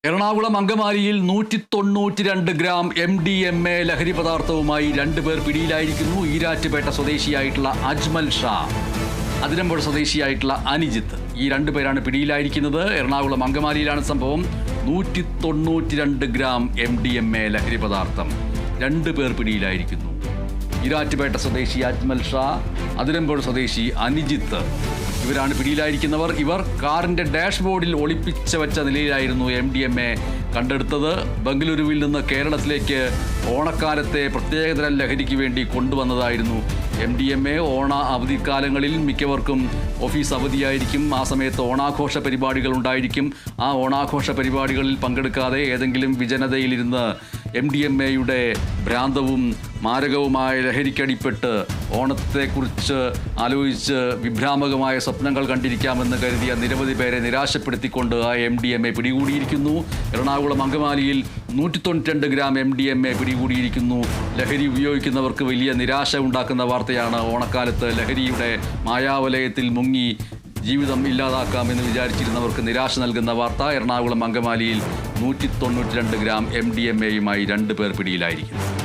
എറണാകുളം അങ്കമാലിയിൽ 192 gram MDMA ലഹരി പദാർത്ഥവുമായി 2 പേർ പിടിയിലായിരിക്കുന്നു. ഈരാറ്റുപേട്ട സ്വദേശിയായിട്ടുള്ള അജ്മൽ ഷാ, അതിരമ്പുഴ സ്വദേശിയായിട്ടുള്ള അനിജിത്ത്, ഈ 2 പേരാണ് പിടിയിലായിരിക്കുന്നത്. എറണാകുളം അങ്കമാലിയിലാണ് സംഭവം. 192 ഗ്രാം MDMA ലഹരി പദാർത്ഥം, 2 പേർ പിടിയിലായിരിക്കുന്നു. ഈരാറ്റുപേട്ട സ്വദേശി അജ്മൽ ഷാ, അതിരമ്പുഴ സ്വദേശി അനിജിത്ത്, ഇവരാണ് പിടിയിലായിരിക്കുന്നവർ. ഇവർ കാറിൻ്റെ ഡാഷ്ബോർഡിൽ ഒളിപ്പിച്ച് വെച്ച നിലയിലായിരുന്നു MDMA കണ്ടെടുത്തത്. ബംഗളൂരുവിൽ നിന്ന് കേരളത്തിലേക്ക് ഓണക്കാലത്തെ പ്രത്യേകതരം ലഹരിക്ക് വേണ്ടി കൊണ്ടുവന്നതായിരുന്നു MDMA. ഓണ അവധിക്കാലങ്ങളിൽ മിക്കവർക്കും ഓഫീസ് അവധിയായിരിക്കും. ആ സമയത്ത് ഓണാഘോഷ പരിപാടികൾ ഉണ്ടായിരിക്കും. ആ ഓണാഘോഷ പരിപാടികളിൽ പങ്കെടുക്കാതെ ഏതെങ്കിലും വിജനതയിലിരുന്ന് MDMAയുടെ ഭ്രാന്തവും മാരകവുമായ ലഹരിക്കടിപ്പെട്ട് ഓണത്തെക്കുറിച്ച് ആലോചിച്ച് വിഭ്രാമകമായ സ്വപ്നങ്ങൾ കണ്ടിരിക്കാമെന്ന് കരുതിയ നിരവധി പേരെ നിരാശപ്പെടുത്തിക്കൊണ്ട് ആ MDMA പിടികൂടിയിരിക്കുന്നു. എറണാകുളം അങ്കമാലിയിൽ 192 ഗ്രാം MDMA പിടികൂടിയിരിക്കുന്നു. ലഹരി ഉപയോഗിക്കുന്നവർക്ക് വലിയ നിരാശ ഉണ്ടാക്കുന്ന വാർത്തയാണ്. ഓണക്കാലത്ത് ലഹരിയുടെ മായാവലയത്തിൽ മുങ്ങി ജീവിതം ഇല്ലാതാക്കാമെന്ന് വിചാരിച്ചിരുന്നവർക്ക് നിരാശ നൽകുന്ന വാർത്ത. എറണാകുളം അങ്കമാലിയിൽ 192 ഗ്രാം MDMAയുമായി 2 പേർ പിടിയിലായിരിക്കുന്നു.